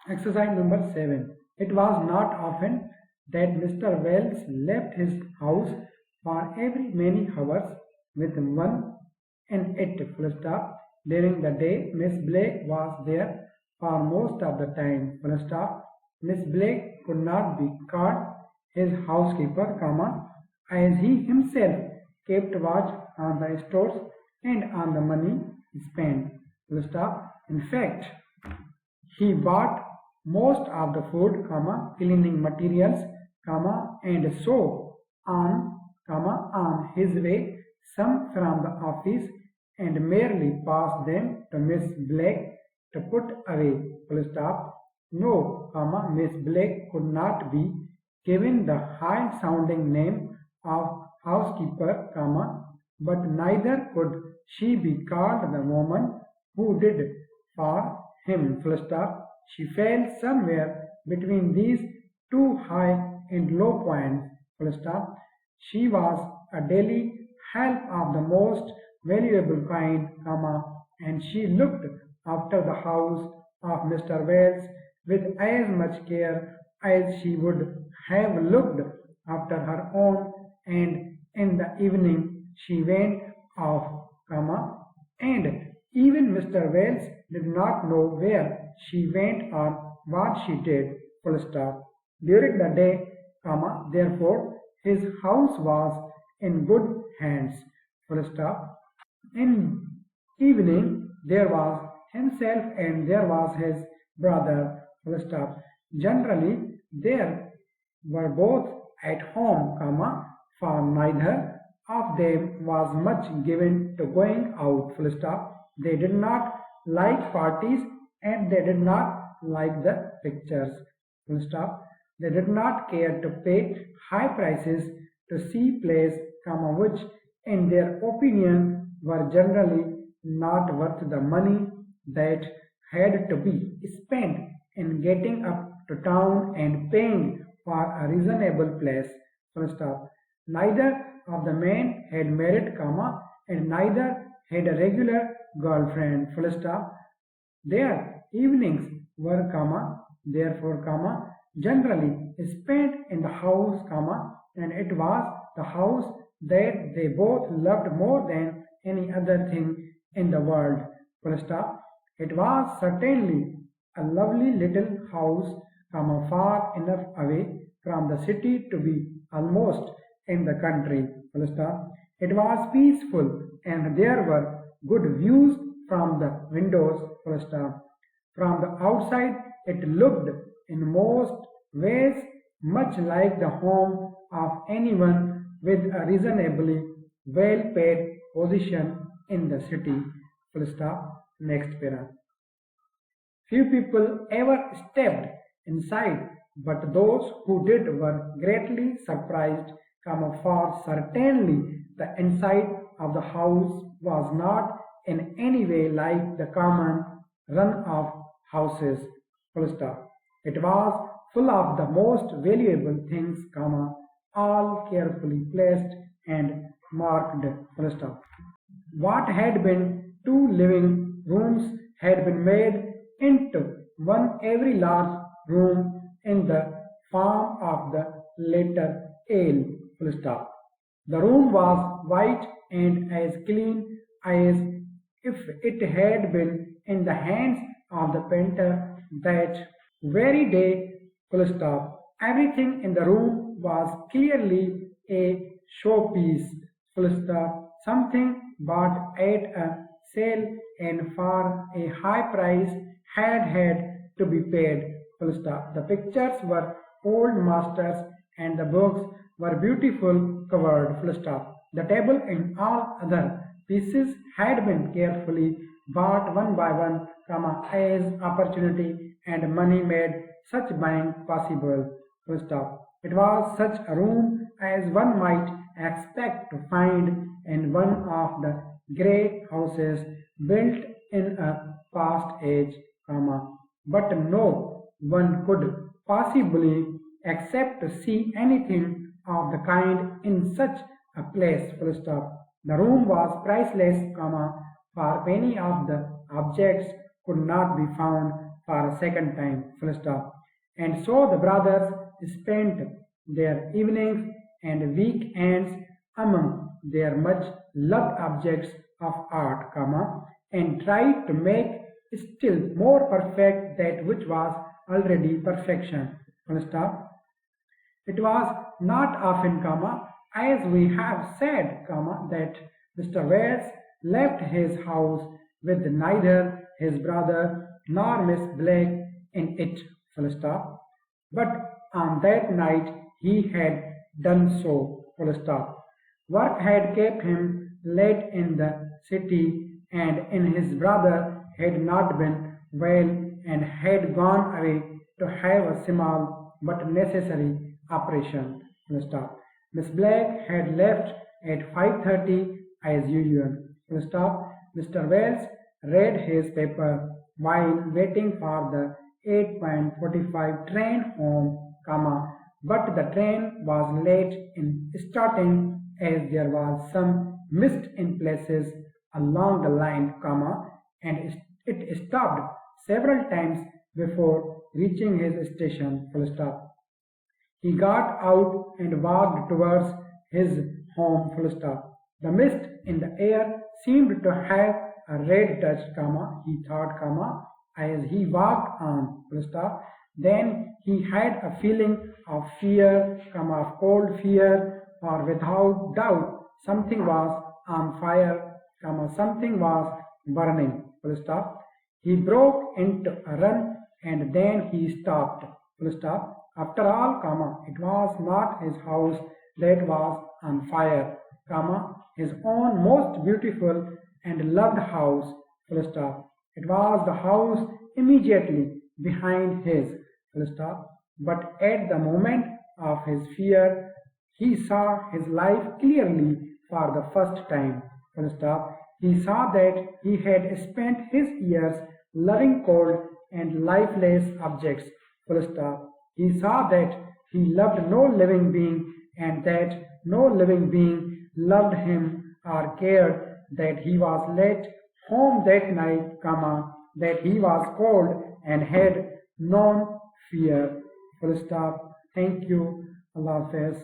Exercise number 7. It was not often that Mr. Wells left his house for every many hours with one and it full stop. During the day, Miss Blake was there for most of the time, full stop. Miss Blake could not be called his housekeeper, comma, as he himself kept watch on the stores and on the money spent, full stop. In fact, he bought most of the food, comma, cleaning materials, comma, and so on, comma, on his way, some from the office, and merely passed them to Miss Blake to put away, full stop. No, comma, Miss Blake could not be given the high-sounding name of housekeeper, comma, but neither could she be called the woman who did for him, full stop. She fell somewhere between these two high and low points, full stop. She was a daily help of the most valuable kind, comma, and she looked after the house of Mr. Wells with as much care as she would have looked after her own, and in the evening she went off, comma, and even Mr. Wells did not know where she went or what she did, full stop. During the day, comma, therefore, his house was in good hands, full stop. In evening, there was himself and there was his brother, full stop. Generally, they were both at home, comma, for neither of them was much given to going out, full stop. They did not like parties and they did not like the pictures, full stop. They did not care to pay high prices to see plays, comma, which in their opinion were generally not worth the money that had to be spent in getting up to town and paying for a reasonable place, full stop. Neither of the men had married, comma, and neither had a regular girlfriend, full stop. Their evenings were, comma, therefore, comma, generally spent in the house, comma, and it was the house that they both loved more than any other thing in the world, full stop. It was certainly a lovely little house, comma, far enough away from the city to be almost in the country, full stop. It was peaceful and there were good views from the windows, full stop. From the outside, it looked in most ways much like the home of anyone with a reasonably well-paid position in the city, full stop. Next para. Few people ever stepped inside, but those who did were greatly surprised, comma, for certainly the inside of the house was not in any way like the common run of houses, full stop. It was full of the most valuable things, comma, all carefully placed and marked, full stop. What had been two living rooms had been made into one every large room in the form of the letter L, full stop. The room was white and as clean as if it had been in the hands of the painter that very day, full stop. Everything in the room was clearly a showpiece, full stop, something bought at a sale and for a high price had to be paid, full stop. The pictures were old masters and the books were beautiful covered, full stop. The table and all other pieces had been carefully bought one by one, comma, as opportunity and money made such buying possible, full stop. It was such a room as one might expect to find in one of the grey houses built in a past age, comma, but no one could possibly expect to see anything of the kind in such a place, full stop. The room was priceless, comma, for many of the objects could not be found for a second time, full stop. And so the brothers spent their evenings and weekends among their much loved objects of art, and tried to make still more perfect that which was already perfection, full stop. It was not often, as we have said, that Mr. Wells left his house with neither his brother nor Miss Blake in it, full stop. But on that night he had done so, full stop. Work had kept him late in the city, and his brother had not been well and had gone away to have a small but necessary operation, full stop. Miss Black had left at 5:30 as usual, full stop. Mr. Wells read his paper while waiting for the 8:45 train home, but the train was late in starting as there was some mist in places along the line, and it stopped several times before reaching his station, full stop. He got out and walked towards his home, full stop. The mist in the air seemed to have a red touch, he thought, as he walked on, full stop. Then he had a feeling of fear, of cold fear, for without doubt something was on fire, something was burning, full stop. He broke into a run and then he stopped, full stop. After all, it was not his house that was on fire, his own most beautiful and loved house, full stop. It was the house immediately behind his, full stop. But at the moment of his fear, he saw his life clearly for the first time, full stop. He saw that he had spent his years loving cold and lifeless objects, full stop. He saw that he loved no living being and that no living being loved him or cared that he was late home that night, that he was cold and had known fear, full stop. Thank you. Allah Hafiz.